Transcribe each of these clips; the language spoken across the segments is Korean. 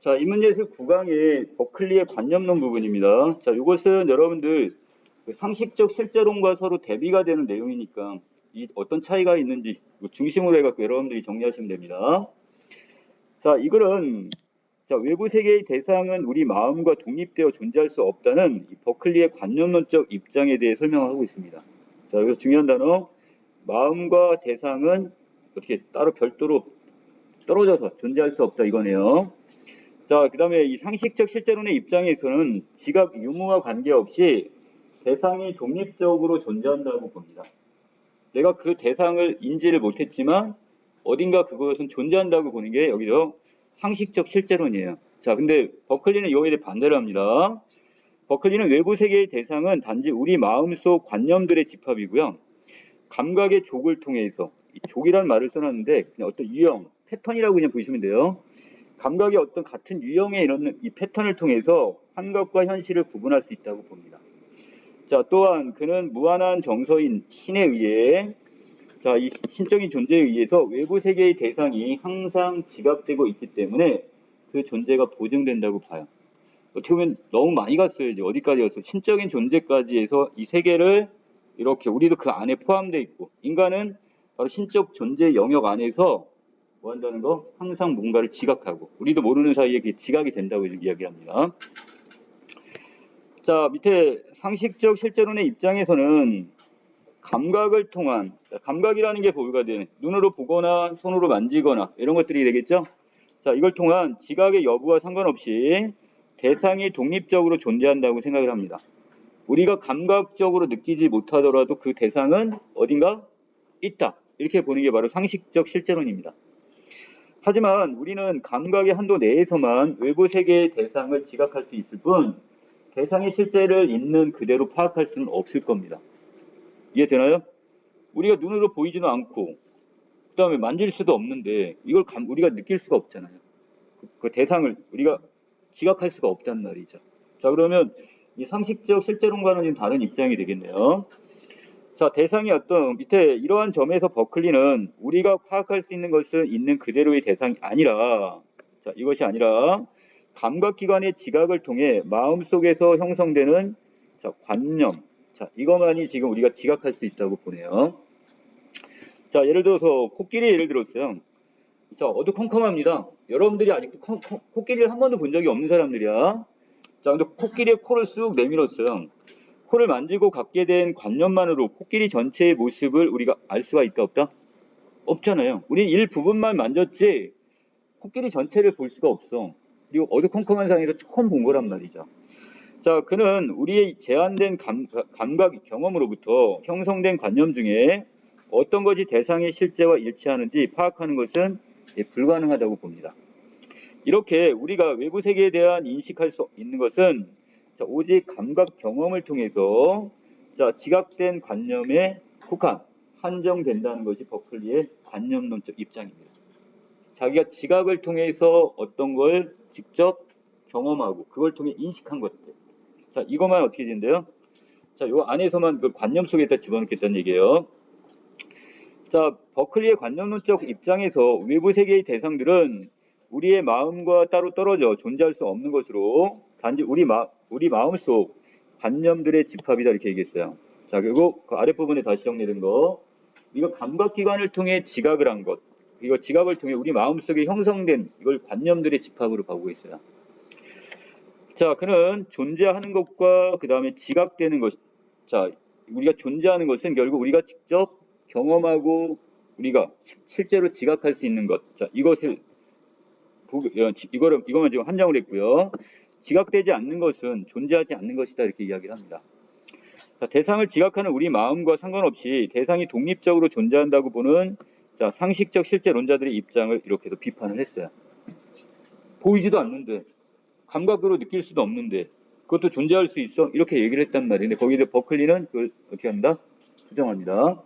자, 인문예술 9강의 버클리의 관념론 부분입니다. 자, 이것은 여러분들 그 상식적 실제론과 서로 대비가 되는 내용이니까 이 어떤 차이가 있는지 중심으로 해갖고 여러분들이 정리하시면 됩니다. 자, 이거는 자, 외부 세계의 대상은 우리 마음과 독립되어 존재할 수 없다는 이 버클리의 관념론적 입장에 대해 설명하고 있습니다. 자, 여기서 중요한 단어 마음과 대상은 어떻게 따로 별도로 떨어져서 존재할 수 없다 이거네요. 자, 그 다음에 이 상식적 실제론의 입장에서는 지각 유무와 관계없이 대상이 독립적으로 존재한다고 봅니다. 내가 그 대상을 인지를 못했지만 어딘가 그것은 존재한다고 보는 게 여기서 상식적 실제론이에요. 자, 근데 버클리는 이거에 대해 반대를 합니다. 버클리는 외부 세계의 대상은 단지 우리 마음속 관념들의 집합이고요. 감각의 족을 통해서, 이 족이라는 말을 써놨는데 그냥 어떤 유형, 패턴이라고 그냥 보시면 돼요. 감각의 어떤 같은 유형의 이런 이 패턴을 통해서 환각과 현실을 구분할 수 있다고 봅니다. 자, 또한 그는 무한한 정서인 신에 의해 자, 이 신적인 존재에 의해서 외부 세계의 대상이 항상 지각되고 있기 때문에 그 존재가 보증된다고 봐요. 어떻게 보면 너무 많이 갔어요. 이제 어디까지 갔어? 신적인 존재까지 해서 이 세계를 이렇게 우리도 그 안에 포함되어 있고 인간은 바로 신적 존재 영역 안에서 뭐 한다는 거? 항상 뭔가를 지각하고 우리도 모르는 사이에 그게 지각이 된다고 이야기합니다. 자, 밑에 상식적 실제론의 입장에서는 감각을 통한 감각이라는 게 보유가 되는 눈으로 보거나 손으로 만지거나 이런 것들이 되겠죠. 자, 이걸 통한 지각의 여부와 상관없이 대상이 독립적으로 존재한다고 생각을 합니다. 우리가 감각적으로 느끼지 못하더라도 그 대상은 어딘가 있다. 이렇게 보는 게 바로 상식적 실제론입니다. 하지만 우리는 감각의 한도 내에서만 외부 세계의 대상을 지각할 수 있을 뿐 대상의 실제를 있는 그대로 파악할 수는 없을 겁니다. 이해되나요? 우리가 눈으로 보이지도 않고 그 다음에 만질 수도 없는데 이걸 우리가 느낄 수가 없잖아요. 그 대상을 우리가 지각할 수가 없단 말이죠. 자, 그러면 이 상식적 실제론과는 좀 다른 입장이 되겠네요. 자, 대상이 어떤 밑에 이러한 점에서 버클리는 우리가 파악할 수 있는 것은 있는 그대로의 대상이 아니라 자, 이것이 아니라 감각기관의 지각을 통해 마음속에서 형성되는 자, 관념 자, 이것만이 지금 우리가 지각할 수 있다고 보네요. 자, 예를 들어서 코끼리 예를 들었어요. 자, 어두컴컴합니다. 여러분들이 아직도 코끼리를 한 번도 본 적이 없는 사람들이야. 자, 근데 코끼리의 코를 쑥 내밀었어요. 코를 만지고 갖게 된 관념만으로 코끼리 전체의 모습을 우리가 알 수가 있다 없다? 없잖아요. 우리 일부분만 만졌지 코끼리 전체를 볼 수가 없어. 그리고 어두컴컴한 상황에서 처음 본 거란 말이죠. 자, 그는 우리의 제한된 감각 경험으로부터 형성된 관념 중에 어떤 것이 대상의 실제와 일치하는지 파악하는 것은 불가능하다고 봅니다. 이렇게 우리가 외부 세계에 대한 인식할 수 있는 것은 자, 오직 감각 경험을 통해서 자, 지각된 관념에 한정된다는 것이 버클리의 관념론적 입장입니다. 자기가 지각을 통해서 어떤 걸 직접 경험하고 그걸 통해 인식한 것들. 자, 이것만 어떻게 된대요? 자, 요 안에서만 그 관념 속에다 집어넣겠다는 얘기예요. 자, 버클리의 관념론적 입장에서 외부 세계의 대상들은 우리의 마음과 따로 떨어져 존재할 수 없는 것으로 단지 우리 마음속 관념들의 집합이다 이렇게 얘기했어요. 자, 그리고 그 아랫부분에 다시 정리된 거 이거 감각기관을 통해 지각을 한 것, 이거 지각을 통해 우리 마음속에 형성된 이걸 관념들의 집합으로 보고 있어요. 자, 그는 존재하는 것과 그 다음에 지각되는 것, 자, 우리가 존재하는 것은 결국 우리가 직접 경험하고 우리가 실제로 지각할 수 있는 것, 자, 이것만 지금 한정을 했고요. 지각되지 않는 것은 존재하지 않는 것이다 이렇게 이야기를 합니다. 자, 대상을 지각하는 우리 마음과 상관없이 대상이 독립적으로 존재한다고 보는 자, 상식적 실제론자들의 입장을 이렇게도 비판을 했어요. 보이지도 않는데 감각으로 느낄 수도 없는데 그것도 존재할 수 있어 이렇게 얘기를 했단 말이에요. 근데 거기에 버클리는 그걸 어떻게 합니다? 부정합니다.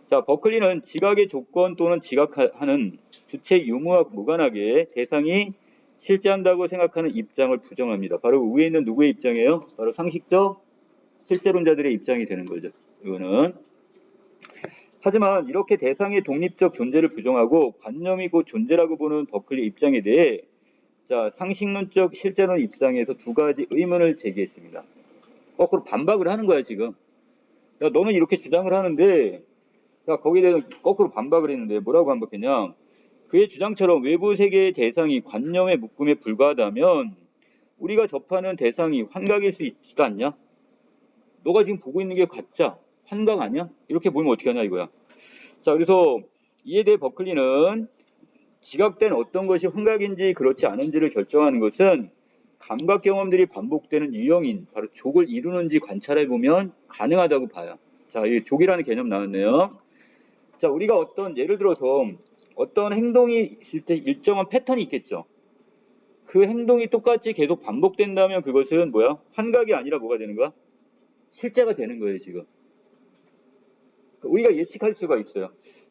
자, 버클리는 지각의 조건 또는 지각하는 주체 유무와 무관하게 대상이 실제한다고 생각하는 입장을 부정합니다. 바로 위에 있는 누구의 입장이에요? 바로 상식적 실제론자들의 입장이 되는 거죠. 이거는. 하지만 이렇게 대상의 독립적 존재를 부정하고 관념이 곧 존재라고 보는 버클리 입장에 대해 자, 상식론적 실제론 입장에서 두 가지 의문을 제기했습니다. 거꾸로 반박을 하는 거야, 지금. 야, 너는 이렇게 주장을 하는데, 야, 거기에 대해서 거꾸로 반박을 했는데, 뭐라고 반박했냐? 그의 주장처럼 외부 세계의 대상이 관념의 묶음에 불과하다면, 우리가 접하는 대상이 환각일 수 있지도 않냐? 너가 지금 보고 있는 게 가짜, 환각 아니야? 이렇게 보면 어떻게 하냐, 이거야. 자, 그래서 이에 대해 버클리는 지각된 어떤 것이 환각인지 그렇지 않은지를 결정하는 것은 감각 경험들이 반복되는 유형인 바로 족을 이루는지 관찰해 보면 가능하다고 봐요. 자, 이 족이라는 개념 나왔네요. 자, 우리가 어떤 예를 들어서 어떤 행동이 있을 때 일정한 패턴이 있겠죠. 그 행동이 똑같이 계속 반복된다면 그것은 뭐야? 환각이 아니라 뭐가 되는 거야? 실제가 되는 거예요, 지금. 우리가 예측할 수가 있어요.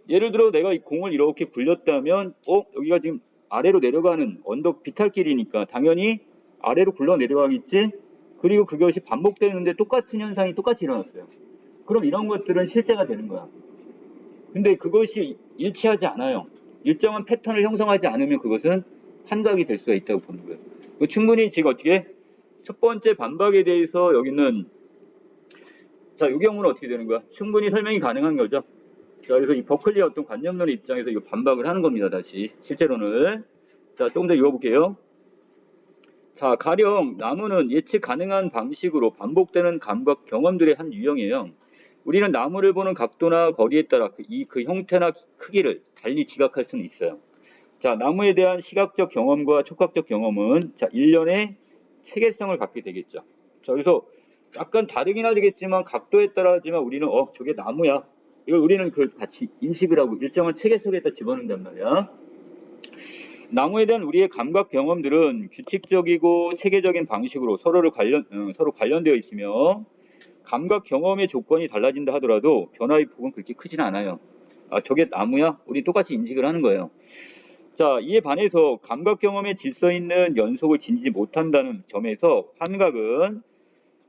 예를 들어 내가 이 공을 이렇게 굴렸다면 여기가 지금 아래로 내려가는 언덕 비탈길이니까 당연히 아래로 굴러 내려가겠지. 그리고 그것이 반복되는데 똑같은 현상이 똑같이 일어났어요. 그럼 이런 것들은 실제가 되는 거야. 근데 그것이 일치하지 않아요. 일정한 패턴을 형성하지 않으면 그것은 환각이 될 수가 있다고 보는 거예요. 충분히 지금 어떻게 첫 번째 반박에 대해서 여기는 자, 이 경우는 어떻게 되는 거야? 충분히 설명이 가능한 거죠. 자, 그래서 이 버클리의 어떤 관념론의 입장에서 이거 반박을 하는 겁니다. 다시 실제로는. 자, 조금 더 읽어볼게요. 자, 가령 나무는 예측 가능한 방식으로 반복되는 감각 경험들의 한 유형이에요. 우리는 나무를 보는 각도나 거리에 따라 그 형태나 크기를 달리 지각할 수는 있어요. 자, 나무에 대한 시각적 경험과 촉각적 경험은 자, 일련의 체계성을 갖게 되겠죠. 자, 그래서 약간 다르긴 하겠지만 각도에 따라지만 우리는 저게 나무야. 이걸 우리는 그 같이 인식을 하고 일정한 체계 속에다 집어넣는단 말이야. 나무에 대한 우리의 감각 경험들은 규칙적이고 체계적인 방식으로 서로 관련되어 있으며 감각 경험의 조건이 달라진다 하더라도 변화의 폭은 그렇게 크지는 않아요. 아, 저게 나무야? 우리 똑같이 인식을 하는 거예요. 자, 이에 반해서 감각 경험에 질서 있는 연속을 지니지 못한다는 점에서 환각은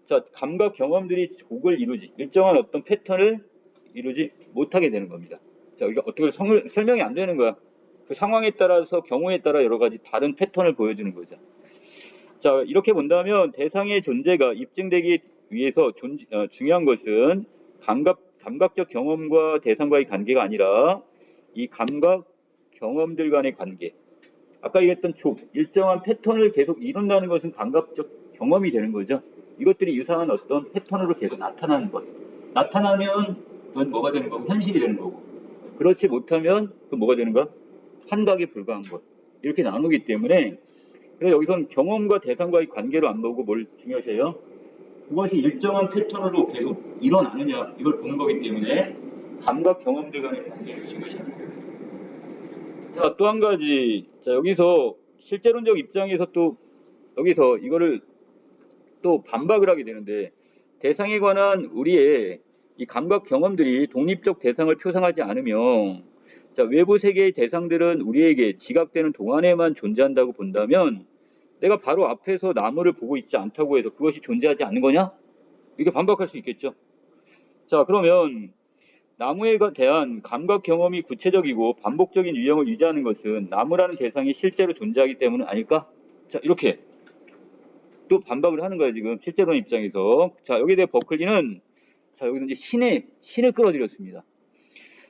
자, 감각 경험들이 족을 이루지 일정한 어떤 패턴을 이루지 못하게 되는 겁니다. 자, 이게 어떻게 설명이 안 되는 거야. 그 상황에 따라서 경우에 따라 여러 가지 다른 패턴을 보여주는 거죠. 자, 이렇게 본다면 대상의 존재가 입증되기 위해서 중요한 것은 감각적 경험과 대상과의 관계가 아니라 이 감각 경험들 간의 관계. 아까 얘기했던 족, 일정한 패턴을 계속 이룬다는 것은 감각적 경험이 되는 거죠. 이것들이 유사한 어떤 패턴으로 계속 나타나는 것. 나타나면 그건 뭐가 되는 거고 현실이 되는 거고. 그렇지 못하면 그건 뭐가 되는 거야? 환각에 불과한 것. 이렇게 나누기 때문에 그래서 여기선 경험과 대상과의 관계로 안 보고 뭘 중요시해요? 그것이 일정한 패턴으로 계속 일어나느냐 이걸 보는 거기 때문에 감각 경험들 간의 관계를 중요시하는 거예요. 자, 또 한 가지. 자, 여기서 실제론적 입장에서 또 여기서 이거를 또 반박을 하게 되는데 대상에 관한 우리의 이 감각 경험들이 독립적 대상을 표상하지 않으며 자, 외부 세계의 대상들은 우리에게 지각되는 동안에만 존재한다고 본다면 내가 바로 앞에서 나무를 보고 있지 않다고 해서 그것이 존재하지 않는 거냐? 이렇게 반박할 수 있겠죠. 자, 그러면 나무에 대한 감각 경험이 구체적이고 반복적인 유형을 유지하는 것은 나무라는 대상이 실제로 존재하기 때문은 아닐까? 자, 이렇게 또 반박을 하는 거예요, 지금 실제론 입장에서. 자, 여기에 대해 버클리는 자, 여기는 이제 신을 끌어들였습니다.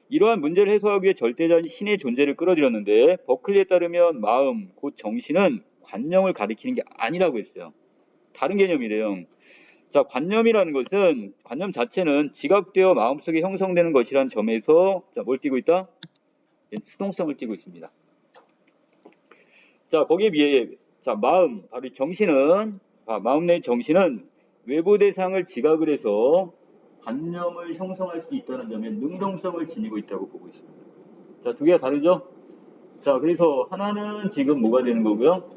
이러한 문제를 해소하기 위해 절대자인 신의 존재를 끌어들였는데 버클리에 따르면 마음, 곧 정신은 관념을 가리키는 게 아니라고 했어요. 다른 개념이래요. 자, 관념이라는 것은 관념 자체는 지각되어 마음속에 형성되는 것이라는 점에서 자, 뭘 띠고 있다? 수동성을 띠고 있습니다. 자, 거기에 비해 자, 마음, 바로 정신은 마음 내 정신은 외부 대상을 지각을 해서 관념을 형성할 수 있다는 점에 능동성을 지니고 있다고 보고 있습니다. 자, 두 개가 다르죠? 자, 그래서 하나는 지금 뭐가 되는 거고요?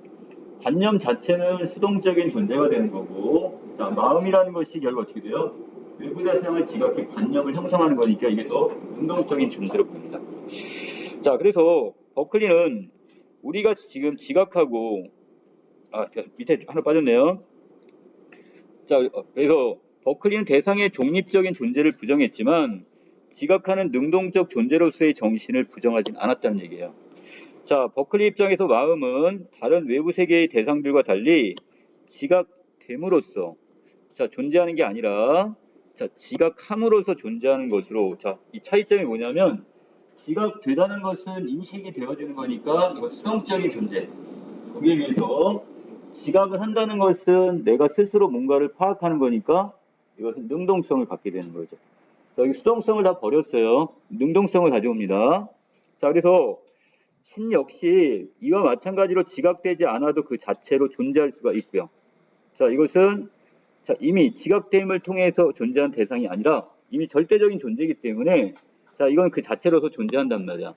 관념 자체는 수동적인 존재가 되는 거고, 자, 마음이라는 것이 결국 어떻게 돼요? 외부 대상을 지각해 관념을 형성하는 거니까 이게 더 능동적인 존재로 보입니다. 자, 그래서 버클리는 우리가 지금 지각하고, 밑에 하나 빠졌네요. 자, 그래서 버클리는 대상의 독립적인 존재를 부정했지만 지각하는 능동적 존재로서의 정신을 부정하진 않았다는 얘기예요. 자, 버클리 입장에서 마음은 다른 외부 세계의 대상들과 달리 지각됨으로써 자, 존재하는 게 아니라 자, 지각함으로써 존재하는 것으로 자, 이 차이점이 뭐냐면 지각되다는 것은 인식이 되어지는 거니까 이거 수동적인 존재. 거기에 비해서 지각을 한다는 것은 내가 스스로 뭔가를 파악하는 거니까 이것은 능동성을 갖게 되는 거죠. 자, 여기 수동성을 다 버렸어요. 능동성을 가져옵니다. 자, 그래서 신 역시 이와 마찬가지로 지각되지 않아도 그 자체로 존재할 수가 있고요. 자, 이것은 자, 이미 지각됨을 통해서 존재한 대상이 아니라 이미 절대적인 존재이기 때문에 자, 이건 그 자체로서 존재한단 말이야.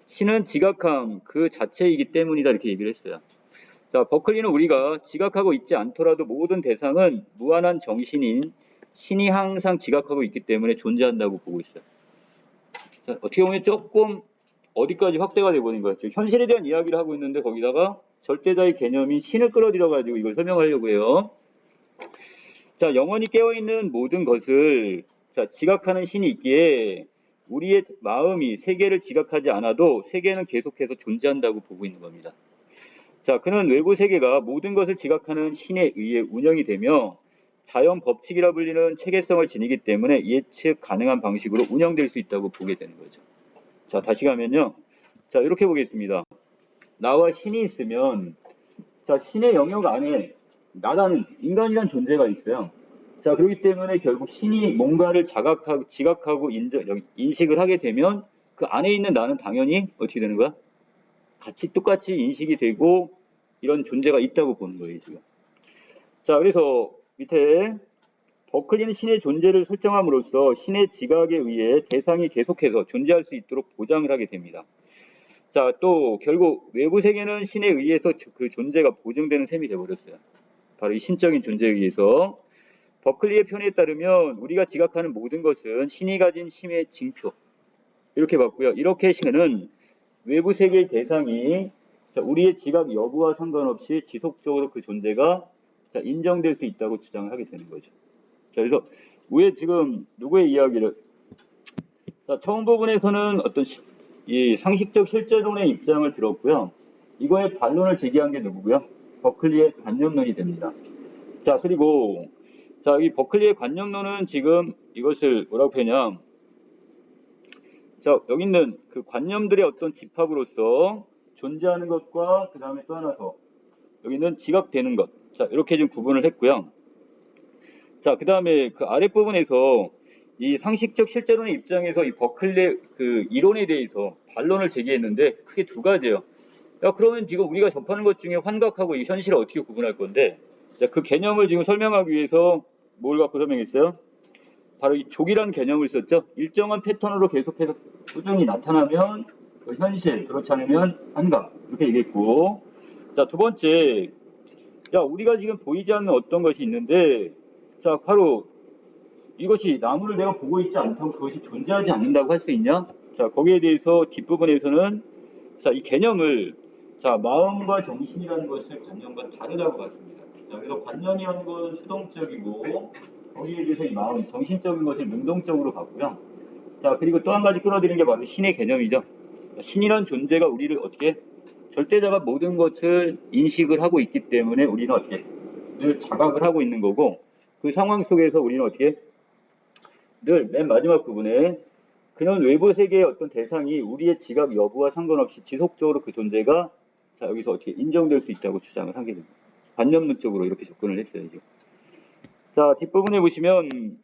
신은 지각함 그 자체이기 때문이다 이렇게 얘기를 했어요. 자, 버클리는 우리가 지각하고 있지 않더라도 모든 대상은 무한한 정신인 신이 항상 지각하고 있기 때문에 존재한다고 보고 있어요. 자, 어떻게 보면 조금 어디까지 확대가 되어버린 거예요. 현실에 대한 이야기를 하고 있는데 거기다가 절대자의 개념인 신을 끌어들여가지고 이걸 설명하려고 해요. 자, 영원히 깨어있는 모든 것을 자, 지각하는 신이 있기에 우리의 마음이 세계를 지각하지 않아도 세계는 계속해서 존재한다고 보고 있는 겁니다. 자, 그는 외부 세계가 모든 것을 지각하는 신에 의해 운영이 되며 자연 법칙이라 불리는 체계성을 지니기 때문에 예측 가능한 방식으로 운영될 수 있다고 보게 되는 거죠. 자, 다시 가면요. 자, 이렇게 보겠습니다. 나와 신이 있으면 자, 신의 영역 안에 나라는 인간이란 존재가 있어요. 자, 그렇기 때문에 결국 신이 뭔가를 자각하고 지각하고 인식을 하게 되면 그 안에 있는 나는 당연히 어떻게 되는 거야? 같이 똑같이 인식이 되고 이런 존재가 있다고 보는 거예요, 지금. 자, 그래서 밑에 버클리는 신의 존재를 설정함으로써 신의 지각에 의해 대상이 계속해서 존재할 수 있도록 보장을 하게 됩니다. 자, 또 결국 외부 세계는 신에 의해서 그 존재가 보증되는 셈이 되어버렸어요. 바로 이 신적인 존재에 의해서. 버클리의 표현에 따르면 우리가 지각하는 모든 것은 신이 가진 힘의 징표. 이렇게 봤고요. 이렇게 신은 외부 세계의 대상이 우리의 지각 여부와 상관없이 지속적으로 그 존재가 인정될 수 있다고 주장을 하게 되는 거죠. 자, 그래서 왜 지금 누구의 이야기를 자, 처음 부분에서는 어떤 이 상식적 실제론의 입장을 들었고요. 이거에 반론을 제기한 게 누구고요? 버클리의 관념론이 됩니다. 자, 그리고 자, 이 버클리의 관념론은 지금 이것을 뭐라고 표현하냐? 자, 여기 있는 그 관념들의 어떤 집합으로서 존재하는 것과 그 다음에 또 하나 더 여기는 지각되는 것. 자, 이렇게 좀 구분을 했고요. 자, 그 다음에 그 아랫부분에서 이 상식적 실제론의 입장에서 이 버클리의 그 이론에 대해서 반론을 제기했는데 크게 두 가지예요. 야, 그러면 지금 우리가 접하는 것 중에 환각하고 이 현실을 어떻게 구분할 건데, 자, 그 개념을 지금 설명하기 위해서 뭘 갖고 설명했어요? 바로 이 족이라는 개념을 썼죠. 일정한 패턴으로 계속해서 꾸준히 나타나면 그 현실, 그렇지 않으면 환각 이렇게 얘기했고, 자, 두 번째, 야, 우리가 지금 보이지 않는 어떤 것이 있는데, 자, 바로 이것이 나무를 내가 보고 있지 않다고 그것이 존재하지 않는다고 할 수 있냐? 자, 거기에 대해서 뒷부분에서는 자, 이 개념을 자, 마음과 정신이라는 것을 관념과 다르다고 봤습니다. 자, 그래서 관념이라는 건 수동적이고 거기에 대해서 이 마음, 정신적인 것을 능동적으로 봤고요. 자, 그리고 또 한 가지 끌어들이는 게 바로 신의 개념이죠. 신이란 존재가 우리를 어떻게 절대자가 모든 것을 인식을 하고 있기 때문에 우리는 어떻게 늘 자각을 하고 있는 거고 그 상황 속에서 우리는 어떻게 늘 맨 마지막 부분에 그는 외부 세계의 어떤 대상이 우리의 지각 여부와 상관없이 지속적으로 그 존재가 자, 여기서 어떻게 인정될 수 있다고 주장을 하게 됩니다. 관념론적으로 이렇게 접근을 했어요. 이제. 자, 뒷부분에 보시면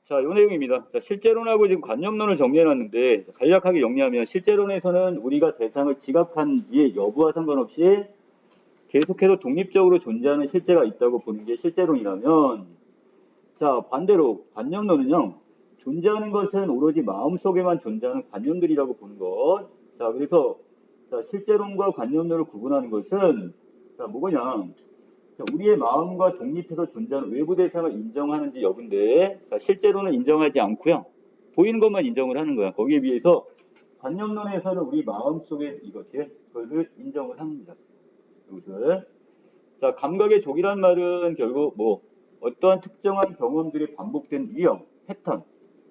자, 이 내용입니다. 자, 실제론하고 지금 관념론을 정리해놨는데 간략하게 정리하면 실제론에서는 우리가 대상을 지각한 이의 여부와 상관없이 계속해서 독립적으로 존재하는 실제가 있다고 보는 게 실제론이라면 자, 반대로 관념론은요. 존재하는 것은 오로지 마음속에만 존재하는 관념들이라고 보는 것. 자, 그래서 자, 실제론과 관념론을 구분하는 것은 자, 뭐냐? 자, 우리의 마음과 독립해서 존재하는 외부 대상을 인정하는지 여부인데 자, 실제로는 인정하지 않고요. 보이는 것만 인정을 하는 거야. 거기에 비해서 관념론에서는 우리 마음속에 그것을 인정을 합니다. 이것을. 자, 감각의 족이란 말은 결국 뭐 어떠한 특정한 경험들이 반복된 유형, 패턴,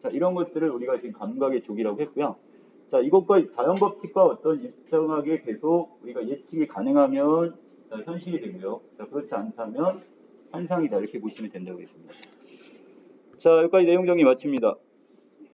자, 이런 것들을 우리가 지금 감각의 족이라고 했고요. 자, 이것과 자연 법칙과 어떤 일정하게 계속 우리가 예측이 가능하면 현실이 되고요. 자, 그렇지 않다면 환상이다 이렇게 보시면 된다고 했습니다. 자, 여기까지 내용 정리 마칩니다.